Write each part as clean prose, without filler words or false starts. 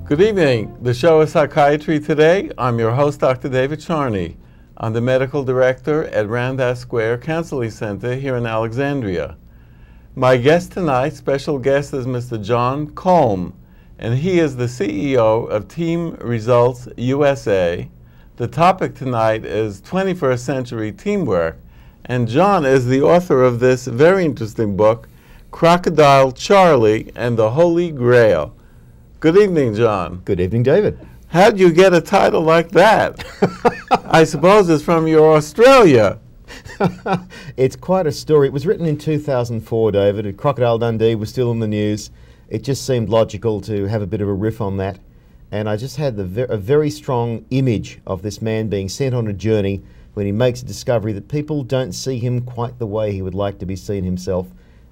Good evening. The show is Psychiatry Today. I'm your host, Dr. David Charney. I'm the medical director at Randolph Square Counseling Center here in Alexandria. My guest tonight, special guest, is Mr. John Kolm, and he is the CEO of Team Results USA. The topic tonight is 21st century teamwork, and John is the author of this very interesting book, Crocodile Charlie and the Holy Grail. Good evening, John. Good evening, David. How'd you get a title like that? I suppose it's from your Australia. It's quite a story. It was written in 2004, David. Crocodile Dundee was still in the news. It just seemed logical to have a bit of a riff on that. And I just had a very strong image of this man being sent on a journey when he makes a discovery that people don't see him quite the way he would like to be seen himself.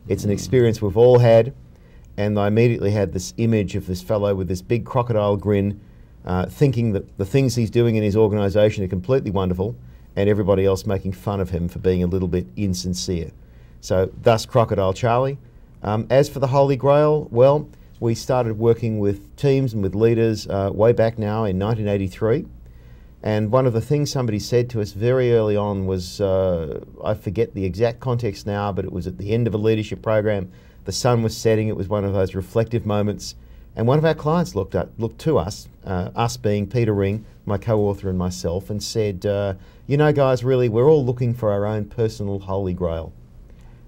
It's an experience we've all had. And I immediately had this image of this fellow with this big crocodile grin, thinking that the things he's doing in his organisation are completely wonderful, and everybody else making fun of him for being a little bit insincere. So, thus Crocodile Charlie. As for the Holy Grail, well, we started working with teams and with leaders way back now in 1983. And one of the things somebody said to us very early on was, I forget the exact context now, but it was at the end of a leadership program. The sun was setting. It was one of those reflective moments. And one of our clients looked to us, us being Peter Ring, my co-author, and myself, and said, you know, guys, really, we're all looking for our own personal Holy Grail.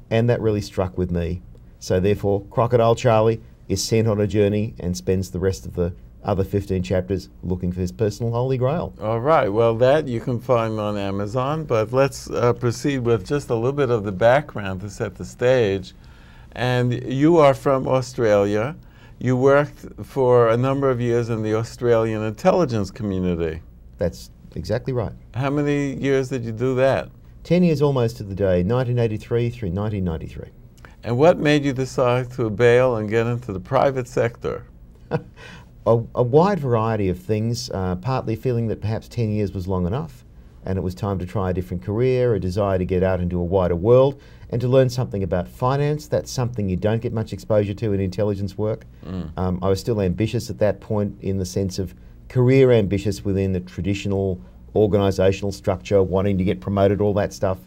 And that really struck with me. So therefore, Crocodile Charlie is sent on a journey and spends the rest of the other 15 chapters looking for his personal Holy Grail. All right. Well, that you can find on Amazon, but let's proceed with just a little bit of the background to set the stage. And you are from Australia. You worked for a number of years in the Australian intelligence community. That's exactly right. How many years did you do that? 10 years almost to the day, 1983 through 1993. And what made you decide to bail and get into the private sector? A wide variety of things, partly feeling that perhaps 10 years was long enough and it was time to try a different career, a desire to get out into a wider world and to learn something about finance. That's something you don't get much exposure to in intelligence work. I was still ambitious at that point in the sense of career ambitious within the traditional organisational structure, wanting to get promoted, all that stuff.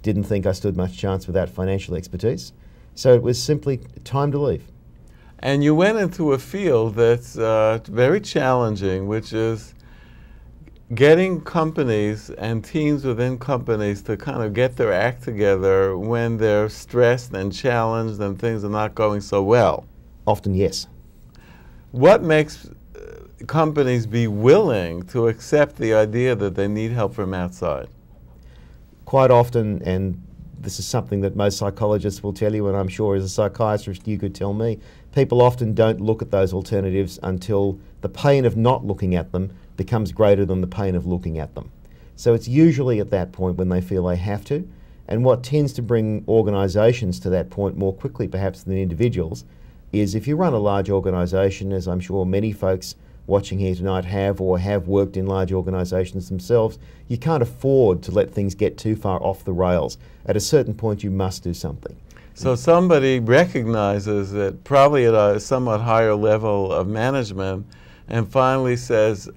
Didn't think I stood much chance without financial expertise. So it was simply time to leave. And you went into a field that's very challenging, which is getting companies and teams within companies to kind of get their act together when they're stressed and challenged and things are not going so well. Often, yes. What makes companies be willing to accept the idea that they need help from outside? Quite often, and this is something that most psychologists will tell you, and I'm sure as a psychiatrist you could tell me, people often don't look at those alternatives until the pain of not looking at them becomes greater than the pain of looking at them. So it's usually at that point when they feel they have to, and what tends to bring organisations to that point more quickly perhaps than individuals is if you run a large organisation, as I'm sure many folks watching here tonight have or have worked in large organisations themselves, you can't afford to let things get too far off the rails. At a certain point you must do something. So somebody recognizes it probably at a somewhat higher level of management and finally says,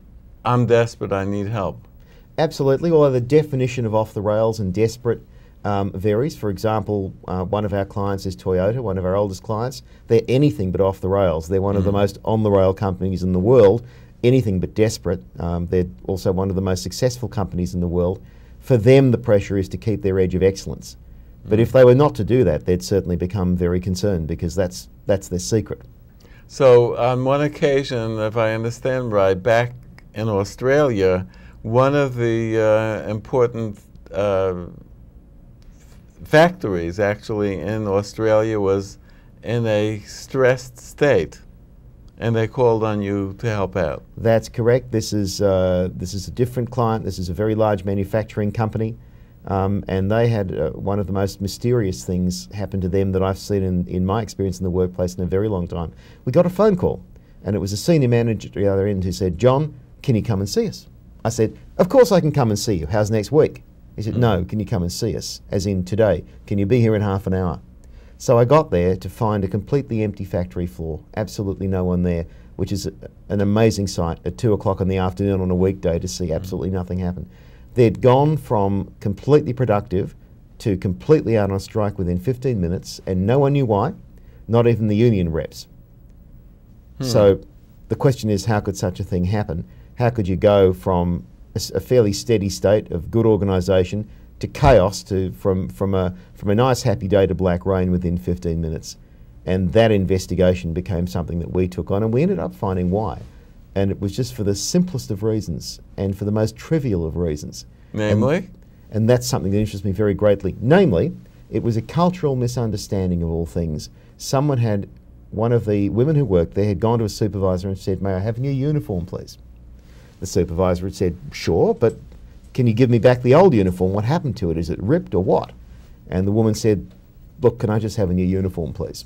I'm desperate, I need help. Absolutely, although the definition of off the rails and desperate varies. For example, one of our clients is Toyota, one of our oldest clients. They're anything but off the rails. They're one of the most on the rail companies in the world, anything but desperate. They're also one of the most successful companies in the world. For them, the pressure is to keep their edge of excellence. But if they were not to do that, they'd certainly become very concerned because that's their secret. So on one occasion, if I understand right, back in Australia, one of the important factories actually in Australia was in a stressed state, and they called on you to help out. That's correct. This is a different client. This is a very large manufacturing company, and they had one of the most mysterious things happen to them that I've seen in my experience in the workplace in a very long time. We got a phone call, and it was a senior manager at the other end who said, "John, can you come and see us?" I said, "Of course I can come and see you. How's next week?" He said, "No, can you come and see us? As in today. Can you be here in half an hour?" So I got there to find a completely empty factory floor, absolutely no one there. which is an amazing sight at 2 o'clock in the afternoon on a weekday to see absolutely nothing happen. They'd gone from completely productive to completely out on strike within 15 minutes, and no one knew why, not even the union reps. So the question is, how could such a thing happen? How could you go from a fairly steady state of good organisation to chaos, from a nice happy day to black rain within 15 minutes? And that investigation became something that we took on, and we ended up finding why. And it was just for the simplest of reasons and for the most trivial of reasons. Namely? And that's something that interests me very greatly. Namely, it was a cultural misunderstanding of all things. Someone had, one of the women who worked there had gone to a supervisor and said, "May I have a new uniform, please?" The supervisor had said, "Sure, but can you give me back the old uniform? What happened to it? Is it ripped or what?" And the woman said, "Look, can I just have a new uniform, please?"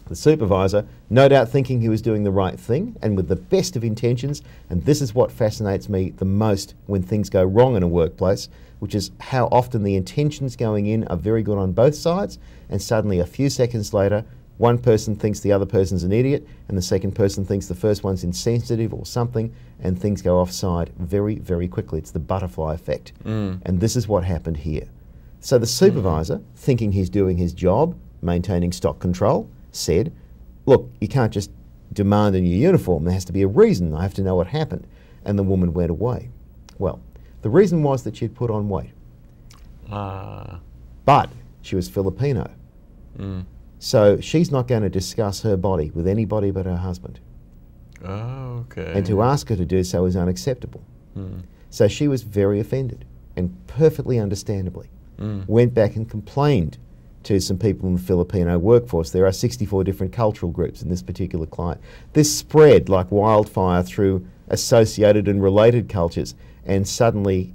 The supervisor, no doubt thinking he was doing the right thing and with the best of intentions, and this is what fascinates me the most when things go wrong in a workplace, which is how often the intentions going in are very good on both sides, and suddenly a few seconds later, one person thinks the other person's an idiot, and the second person thinks the first one's insensitive or something, and things go offside very, very quickly. It's the butterfly effect. And this is what happened here. So the supervisor, thinking he's doing his job, maintaining stock control, said, "Look, you can't just demand a new uniform. There has to be a reason. I have to know what happened." And the woman went away. Well, the reason was that she'd put on weight. But she was Filipino. So she's not going to discuss her body with anybody but her husband. Oh, okay. And to ask her to do so is unacceptable. So she was very offended, and perfectly understandably went back and complained to some people in the Filipino workforce. There are 64 different cultural groups in this particular client. This spread like wildfire through associated and related cultures, and suddenly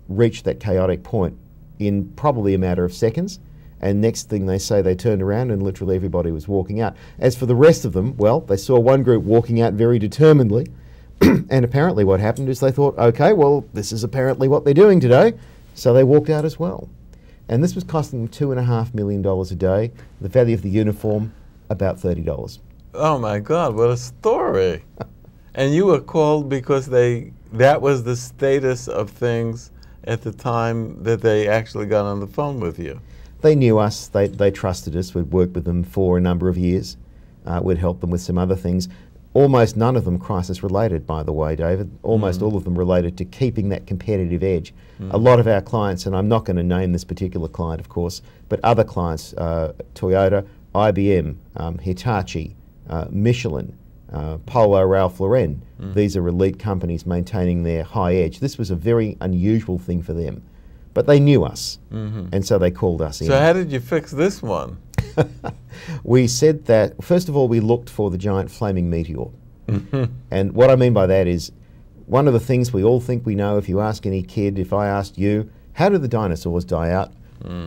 reached that chaotic point in probably a matter of seconds. And next thing they say, they turned around and literally everybody was walking out. As for the rest of them, well, they saw one group walking out very determinedly, and apparently what happened is they thought, okay, well, this is apparently what they're doing today, so they walked out as well. And this was costing them $2.5 million a day. The value of the uniform, about $30. Oh my God, what a story. And you were called because that was the status of things at the time that they actually got on the phone with you. They knew us, they trusted us. We'd worked with them for a number of years. We'd helped them with some other things. Almost none of them crisis related, by the way, David. Almost all of them related to keeping that competitive edge. A lot of our clients, and I'm not going to name this particular client, of course, but other clients, Toyota, IBM, Hitachi, Michelin, Polo Ralph Lauren, these are elite companies maintaining their high edge. This was a very unusual thing for them. But they knew us, and so they called us in. So how did you fix this one? We said that, first of all, we looked for the giant flaming meteor. And what I mean by that is, one of the things we all think we know, if you ask any kid, if I asked you, how did the dinosaurs die out?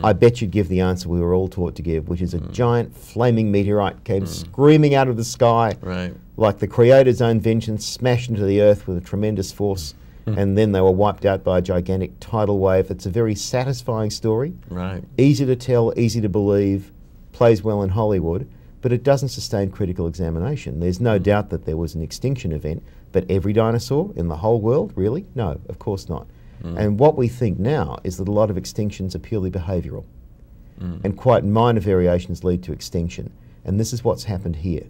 I bet you'd give the answer we were all taught to give, which is a giant flaming meteorite came screaming out of the sky, like the Creator's own vengeance, smashed into the earth with a tremendous force, and then they were wiped out by a gigantic tidal wave. It's a very satisfying story, easy to tell, easy to believe, plays well in Hollywood, but it doesn't sustain critical examination. There's no doubt that there was an extinction event, but every dinosaur in the whole world, really? No, of course not. And what we think now is that a lot of extinctions are purely behavioural, and quite minor variations lead to extinction. And this is what's happened here.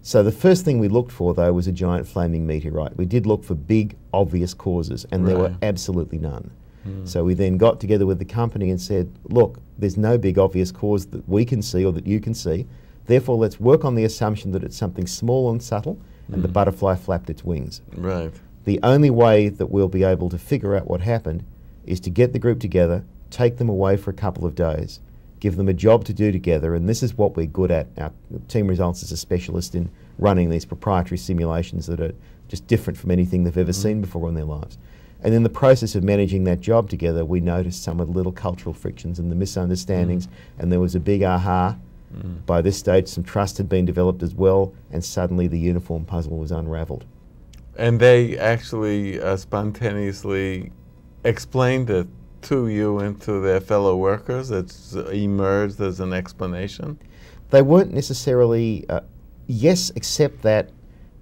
So the first thing we looked for, though, was a giant flaming meteorite. We did look for big, obvious causes, and there were absolutely none. So we then got together with the company and said, look, there's no big obvious cause that we can see or that you can see. Therefore, let's work on the assumption that it's something small and subtle, and the butterfly flapped its wings. The only way that we'll be able to figure out what happened is to get the group together, take them away for a couple of days, give them a job to do together, and this is what we're good at. Our team results is a specialist in running these proprietary simulations that are just different from anything they've ever seen before in their lives. And in the process of managing that job together, we noticed some of the little cultural frictions and the misunderstandings, and there was a big aha. By this stage, some trust had been developed as well, and suddenly the uniform puzzle was unravelled. And they actually spontaneously explained it to you and to their fellow workers? It's emerged as an explanation? They weren't necessarily, yes, except that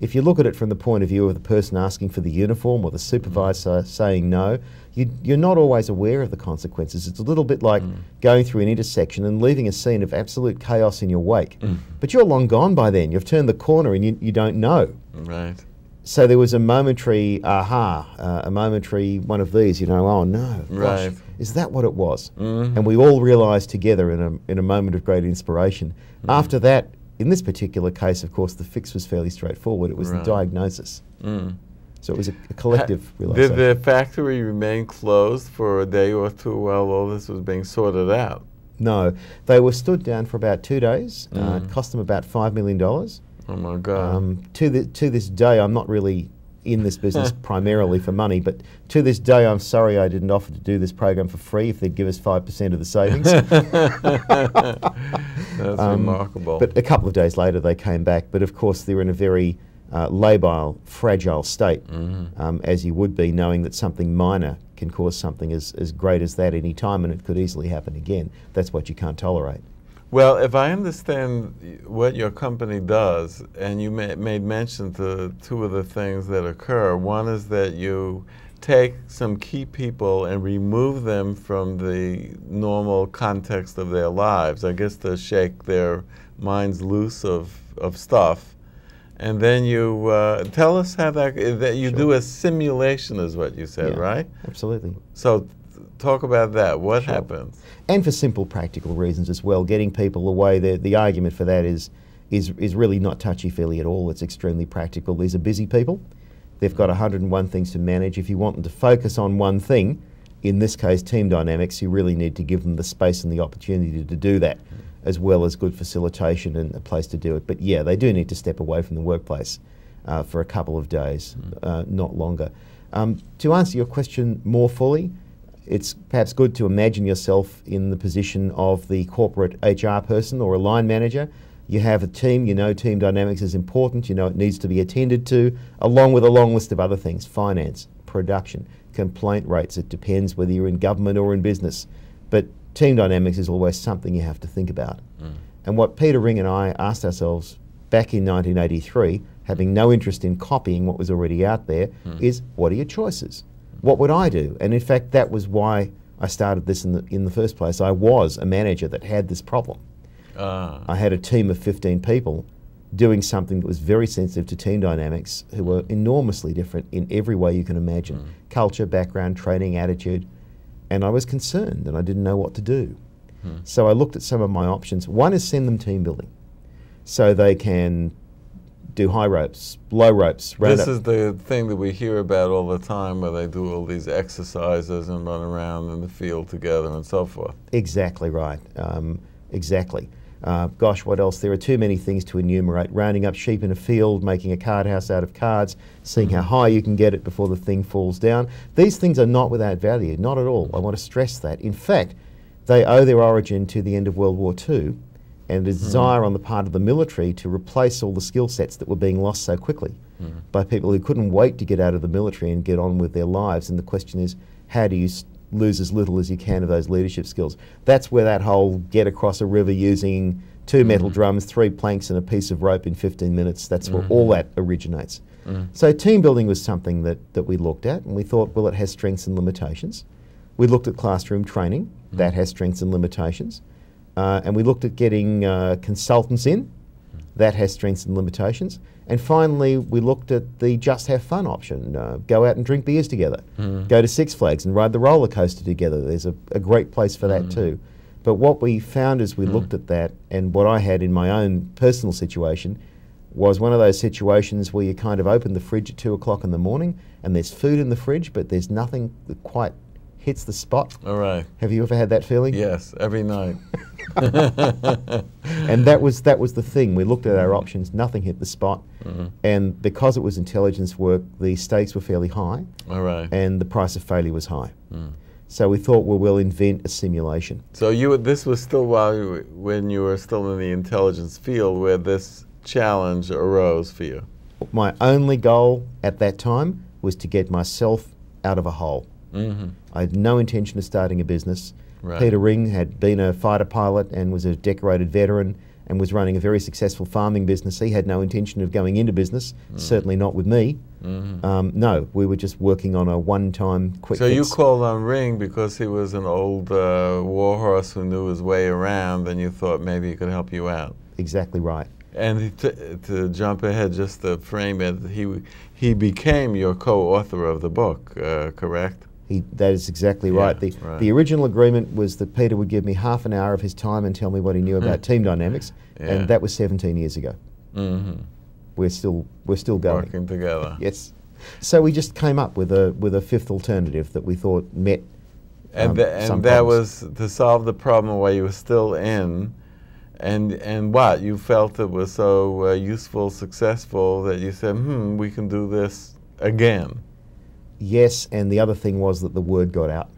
if you look at it from the point of view of the person asking for the uniform or the supervisor saying no, you're not always aware of the consequences. It's a little bit like going through an intersection and leaving a scene of absolute chaos in your wake. But you're long gone by then. You've turned the corner and you don't know. Right. So there was a momentary aha, a momentary one of these, oh no, gosh, is that what it was? And we all realised together in a moment of great inspiration. After that, in this particular case, of course, the fix was fairly straightforward. It was the diagnosis. So it was a collective realisation. Did the factory remain closed for a day or two while all this was being sorted out? No. They were stood down for about 2 days. It cost them about $5 million. Oh my God. To this day, I'm not really in this business primarily for money, but to this day, I'm sorry I didn't offer to do this program for free if they'd give us 5% of the savings. That's remarkable. But a couple of days later, they came back. But of course, they're in a very labile, fragile state, as you would be, knowing that something minor can cause something as great as that any time, and it could easily happen again. That's what you can't tolerate. Well, if I understand what your company does, and you made mention to two of the things that occur, one is that you take some key people and remove them from the normal context of their lives, I guess to shake their minds loose of stuff. And then you tell us how that you do a simulation is what you said, right? Absolutely. So talk about that. What happens? And for simple practical reasons as well, getting people away. The argument for that is really not touchy-feely at all. It's extremely practical. These are busy people. They've got 101 things to manage. If you want them to focus on one thing, in this case team dynamics, you really need to give them the space and the opportunity to do that, as well as good facilitation and a place to do it. But yeah, they do need to step away from the workplace for a couple of days, not longer. To answer your question more fully, it's perhaps good to imagine yourself in the position of the corporate HR person or a line manager. You have a team, team dynamics is important, it needs to be attended to, along with a long list of other things: finance, production, complaint rates. It depends whether you're in government or in business. But team dynamics is always something you have to think about. And what Peter Ring and I asked ourselves back in 1983, having no interest in copying what was already out there, is what are your choices? What would I do? And in fact, that was why I started this in the first place. I was a manager that had this problem. I had a team of 15 people doing something that was very sensitive to team dynamics, who were enormously different in every way you can imagine. Culture, background, training, attitude. And I was concerned and I didn't know what to do. So I looked at some of my options. One is send them team building, so they can do high ropes, low ropes. This is the thing that we hear about all the time, where they do all these exercises and run around in the field together and so forth. Exactly right. Exactly. Gosh, what else? There are too many things to enumerate. Rounding up sheep in a field, making a card house out of cards, seeing how high you can get it before the thing falls down. These things are not without value, not at all. I want to stress that. In fact, they owe their origin to the end of World War II and a desire on the part of the military to replace all the skill sets that were being lost so quickly by people who couldn't wait to get out of the military and get on with their lives. And the question is, how do you lose as little as you can of those leadership skills? That's where that whole get across a river using 2 metal drums, 3 planks and a piece of rope in 15 minutes, that's where all that originates. So team building was something that we looked at, and we thought, well, it has strengths and limitations. We looked at classroom training, that has strengths and limitations. And we looked at getting consultants in, that has strengths and limitations. And finally, we looked at the just have fun option. Go out and drink beers together. Go to Six Flags and ride the roller coaster together. There's a great place for that too. But what we found as we looked at that, and what I had in my own personal situation, was one of those situations where you kind of open the fridge at 2 o'clock in the morning and there's food in the fridge, but there's nothing that quite hits the spot. All right. Have you ever had that feeling? Yes, every night. And that was the thing. We looked at our options, nothing hit the spot. And because it was intelligence work, the stakes were fairly high. All right. And the price of failure was high. So we thought, well, we'll invent a simulation. So this was still when you were still in the intelligence field, where this challenge arose for you? My only goal at that time was to get myself out of a hole. I had no intention of starting a business. Peter Ring had been a fighter pilot and was a decorated veteran, and was running a very successful farming business. He had no intention of going into business, certainly not with me. No, we were just working on a one-time quick So fix. you called on Ring because he was an old warhorse who knew his way around, and you thought maybe he could help you out. Exactly right. And to jump ahead, just to frame it, he became your co-author of the book, correct? That is exactly right. The original agreement was that Peter would give me half an hour of his time and tell me what he knew about team dynamics, and that was 17 years ago. We're still going. Working together. Yes. So we just came up with a fifth alternative that we thought met and some that problems. was to solve the problem while you were still in, and what you felt it was so useful, successful that you said, we can do this again. Yes, and the other thing was that the word got out.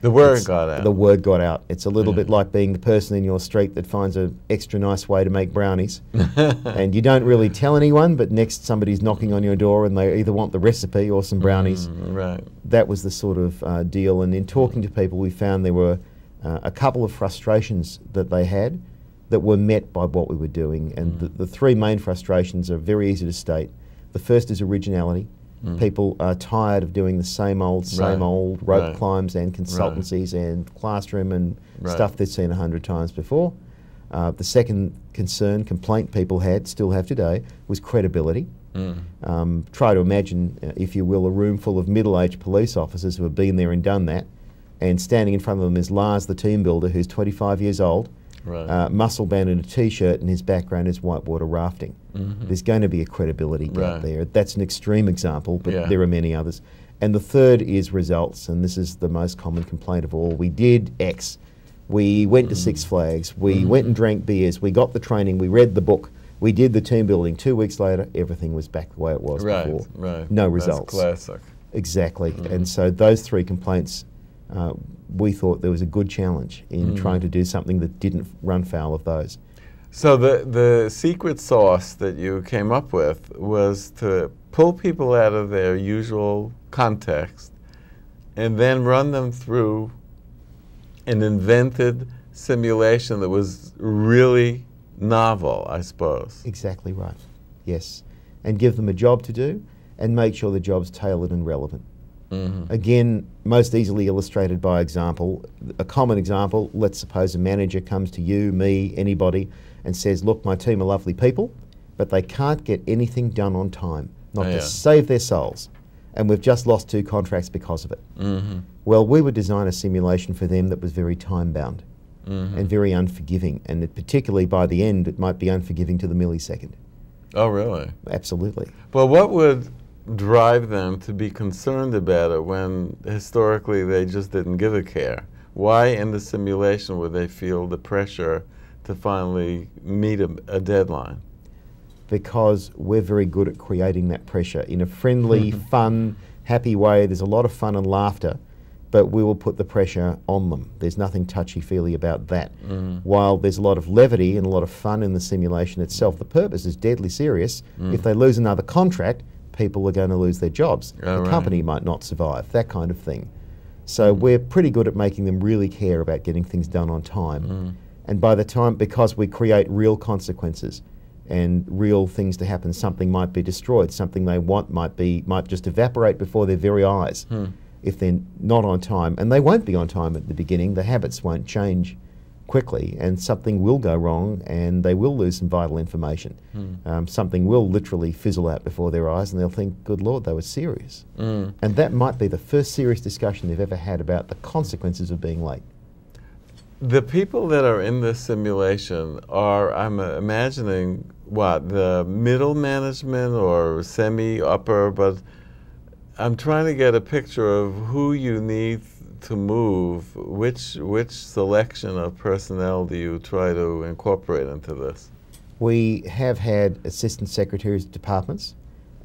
The word got out. The word got out. It's a little bit like being the person in your street that finds an extra nice way to make brownies. And you don't really tell anyone, but next somebody's knocking on your door and they either want the recipe or some brownies. Right. That was the sort of deal. And in talking to people, we found there were a couple of frustrations that they had that were met by what we were doing. And the three main frustrations are very easy to state. The first is originality. People are tired of doing the same old rope climbs and consultancies and classroom and stuff they've seen 100 times before. The second complaint people still have today, was credibility. Try to imagine, if you will, a room full of middle-aged police officers who have been there and done that, and standing in front of them is Lars, the team builder, who's 25 years old, muscle band in a t-shirt, and his background is whitewater rafting. There's going to be a credibility gap there. That's an extreme example, but there are many others. And the third is results, and this is the most common complaint of all. We did X. We went to Six Flags. We went and drank beers. We got the training. We read the book. We did the team building. 2 weeks later, everything was back the way it was before. No results. That's classic. Exactly. And so those three complaints, we thought there was a good challenge in trying to do something that didn't run foul of those. So the secret sauce that you came up with was to pull people out of their usual context and then run them through an invented simulation that was really novel, I suppose. Exactly right. Yes. And give them a job to do and make sure the job's tailored and relevant. Again, most easily illustrated by example. A common example, let's suppose a manager comes to you, me, anybody, and says, look, my team are lovely people, but they can't get anything done on time, not to save their souls. And we've just lost 2 contracts because of it. Well, we would design a simulation for them that was very time-bound and very unforgiving. And particularly by the end, it might be unforgiving to the millisecond. Oh, really? Absolutely. Well, what would drive them to be concerned about it when historically they just didn't give a care? Why in the simulation would they feel the pressure to finally meet a deadline? Because we're very good at creating that pressure in a friendly, fun, happy way. There's a lot of fun and laughter, but we will put the pressure on them. There's nothing touchy-feely about that. While there's a lot of levity and a lot of fun in the simulation itself, the purpose is deadly serious. If they lose another contract, people are going to lose their jobs. The company might not survive, that kind of thing. So we're pretty good at making them really care about getting things done on time. And by the time, because we create real consequences and real things to happen, something might be destroyed, something they want might just evaporate before their very eyes if they're not on time. And they won't be on time at the beginning. The habits won't change quickly, and something will go wrong and they will lose some vital information. Something will literally fizzle out before their eyes and they'll think, good Lord, they were serious. And that might be the first serious discussion they've ever had about the consequences of being late. The people that are in this simulation are, I'm imagining, what, the middle management or semi-upper, but I'm trying to get a picture of who you need to move. Which selection of personnel do you try to incorporate into this? We have had assistant secretaries of departments,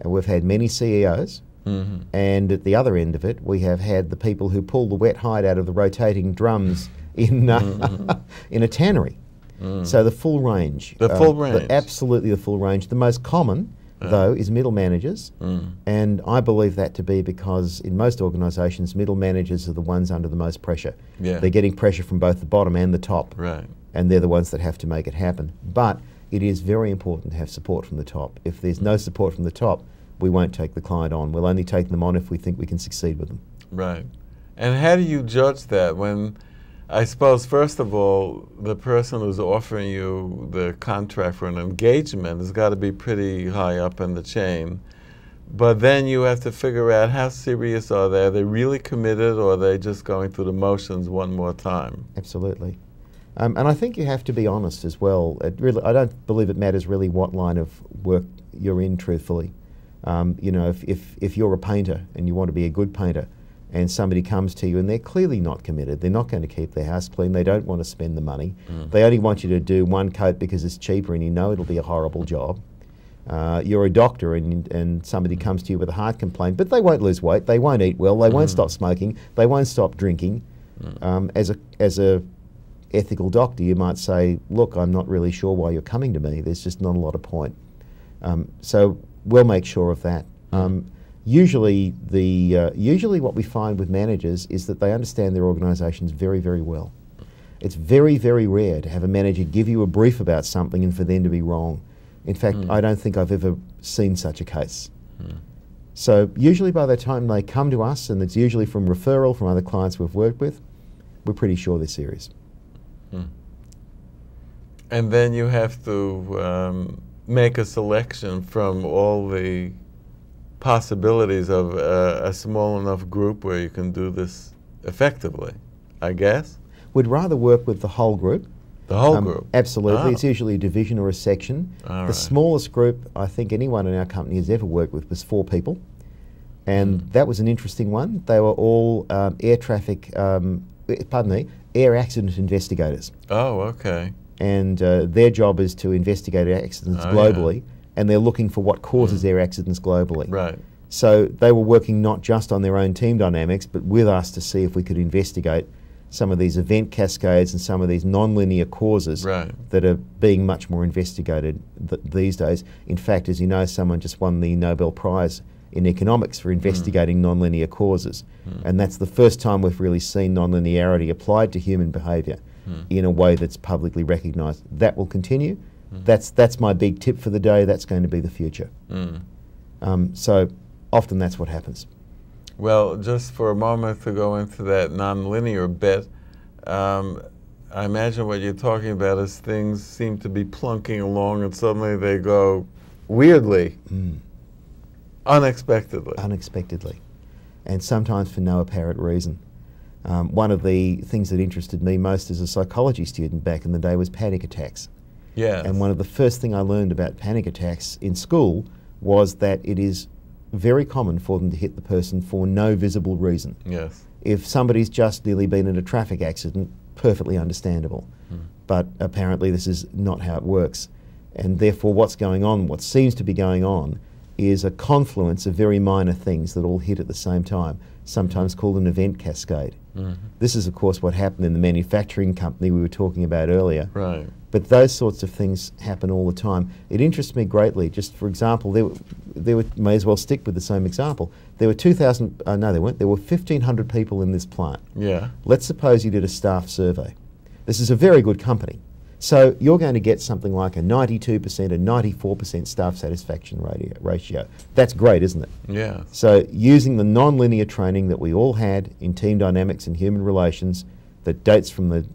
and we've had many CEOs, and at the other end of it, we have had the people who pull the wet hide out of the rotating drums in a tannery. So the full range. The full range. Absolutely the full range. The most common, though, is middle managers, and I believe that to be because in most organisations, middle managers are the ones under the most pressure. They're getting pressure from both the bottom and the top. and they're the ones that have to make it happen. But it is very important to have support from the top. If there's no support from the top, we won't take the client on. We'll only take them on if we think we can succeed with them. Right. And how do you judge that when, I suppose, first of all, the person who's offering you the contract for an engagement has got to be pretty high up in the chain. But then you have to figure out how serious are they? Are they really committed, or are they just going through the motions one more time? Absolutely. And I think you have to be honest as well. I don't believe it matters really what line of work you're in, truthfully. You know, if you're a painter and you want to be a good painter, and somebody comes to you and they're clearly not committed, they're not going to keep their house clean, they don't want to spend the money, they only want you to do one coat because it's cheaper and you know it'll be a horrible job. You're a doctor and somebody comes to you with a heart complaint, but they won't lose weight, they won't eat well, they won't stop smoking, they won't stop drinking. As a ethical doctor, you might say, look, I'm not really sure why you're coming to me, there's just not a lot of point. So we'll make sure of that. Usually what we find with managers is that they understand their organisations very, very well. It's very, very rare to have a manager give you a brief about something and for them to be wrong. In fact, I don't think I've ever seen such a case. So usually by the time they come to us, and it's usually from referral from other clients we've worked with, we're pretty sure they're serious. And then you have to make a selection from all the possibilities of a small enough group where you can do this effectively, I guess? We'd rather work with the whole group. The whole group? Absolutely. It's usually a division or a section. The smallest group I think anyone in our company has ever worked with was 4 people. And that was an interesting one. They were all air accident investigators. Oh, okay. And their job is to investigate accidents globally, and they're looking for what causes air accidents globally. Right. So they were working not just on their own team dynamics, but with us to see if we could investigate some of these event cascades and some of these non-linear causes that are being much more investigated these days. In fact, as you know, someone just won the Nobel Prize in economics for investigating non-linear causes. And that's the first time we've really seen non-linearity applied to human behaviour in a way that's publicly recognised. That will continue. That's my big tip for the day. That's going to be the future. So often that's what happens. Well, just for a moment to go into that non-linear bit, I imagine what you're talking about is things seem to be plunking along and suddenly they go weirdly, unexpectedly. Unexpectedly. And sometimes for no apparent reason. One of the things that interested me most as a psychology student back in the day was panic attacks. Yes. And one of the first things I learned about panic attacks in school was that it is very common for them to hit the person for no visible reason. Yes. If somebody's just nearly been in a traffic accident, perfectly understandable. But apparently this is not how it works. And therefore what's going on, what seems to be going on, is a confluence of very minor things that all hit at the same time, sometimes called an event cascade. This is of course what happened in the manufacturing company we were talking about earlier. Right. But those sorts of things happen all the time. It interests me greatly. Just for example, may as well stick with the same example. There were 2,000, no there weren't, there were 1,500 people in this plant. Yeah. Let's suppose you did a staff survey. This is a very good company. So you're going to get something like a 92%, a 94% staff satisfaction ratio. That's great, isn't it? Yeah. So using the non-linear training that we all had in team dynamics and human relations that dates from the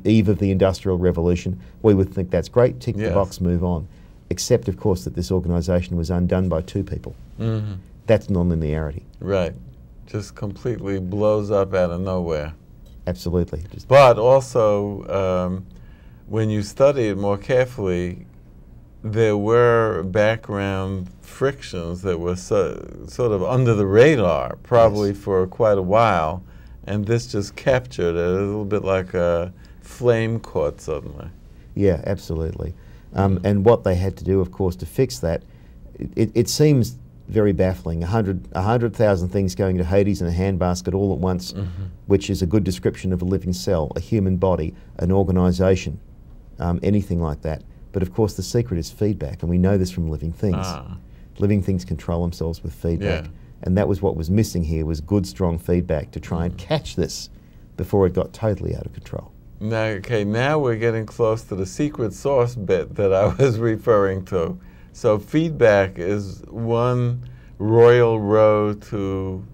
eve of the Industrial Revolution, we would think that's great, tick the box, move on. Except, of course, that this organisation was undone by 2 people. That's non-linearity. Right. Just completely blows up out of nowhere. Absolutely. But also, when you study it more carefully, there were background frictions that were sort of under the radar, probably for quite a while, and this just captured it, a little bit like a flame caught suddenly. Yeah, absolutely. And what they had to do, of course, to fix that, it seems very baffling. 100,000 things going to Hades in a handbasket all at once, which is a good description of a living cell, a human body, an organisation, anything like that. But of course the secret is feedback, and we know this from living things. Living things control themselves with feedback. And that was what was missing here, was good, strong feedback to try and catch this before it got totally out of control. Now, okay, now we're getting close to the secret sauce bit that I was referring to. So feedback is one royal road to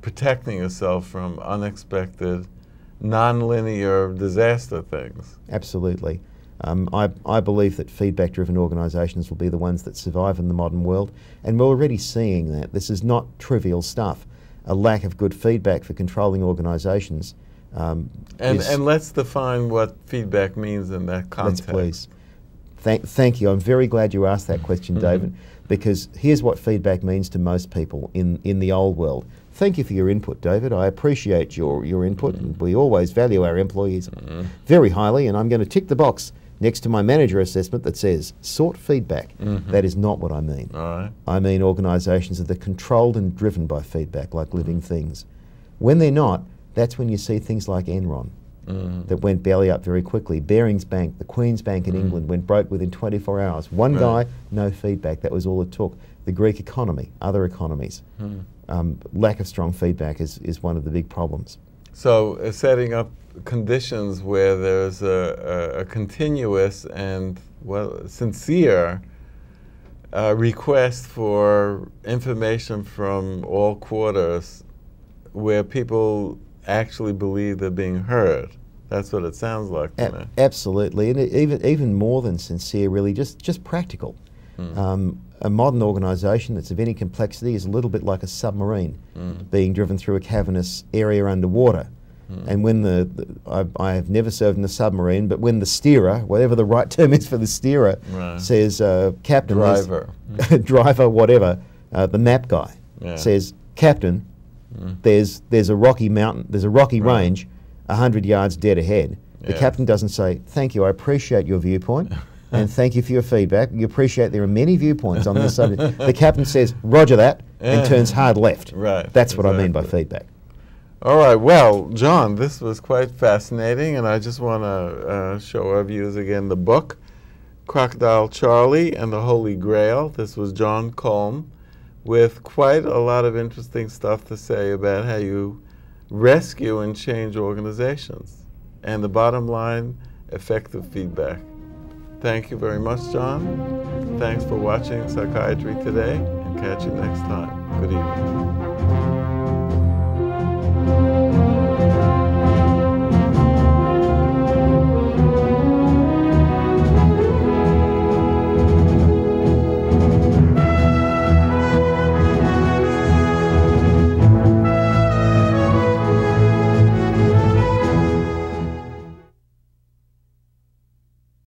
protecting yourself from unexpected, non-linear disaster things. Absolutely. I believe that feedback-driven organisations will be the ones that survive in the modern world, and we're already seeing that. This is not trivial stuff. A lack of good feedback for controlling organisations. And let's define what feedback means in that context. Let's please. Thank you. I'm very glad you asked that question, David, because here's what feedback means to most people in the old world. Thank you for your input, David. I appreciate your input, and we always value our employees very highly, and I'm going to tick the box next to my manager assessment that says, sort feedback. That is not what I mean. All right. I mean organisations that are controlled and driven by feedback, like living things. When they're not, that's when you see things like Enron that went belly up very quickly. Barings Bank, the Queen's Bank in England, went broke within 24 hours. One guy, no feedback. That was all it took. The Greek economy, other economies. Lack of strong feedback is one of the big problems. So setting up conditions where there's a continuous and sincere request for information from all quarters, where people actually believe they're being heard. That's what it sounds like to me. Absolutely, and even more than sincere, really, just practical. A modern organisation that's of any complexity is a little bit like a submarine being driven through a cavernous area underwater. And when I have never served in a submarine, but when the steerer, whatever the right term is for the steerer, says, Captain, driver, whatever, the map guy says, Captain, there's a rocky mountain, there's a rocky range 100 yards dead ahead. The captain doesn't say, thank you, I appreciate your viewpoint, and thank you for your feedback. You appreciate there are many viewpoints on this subject. The captain says, roger that, and turns hard left. That's what I mean by feedback. All right, well, John, this was quite fascinating, and I just want to show our viewers again the book, Crocodile Charlie and the Holy Grail. This was John Kolm, with quite a lot of interesting stuff to say about how you rescue and change organizations. And the bottom line, effective feedback. Thank you very much, John. Thanks for watching Psychiatry Today, and catch you next time. Good evening.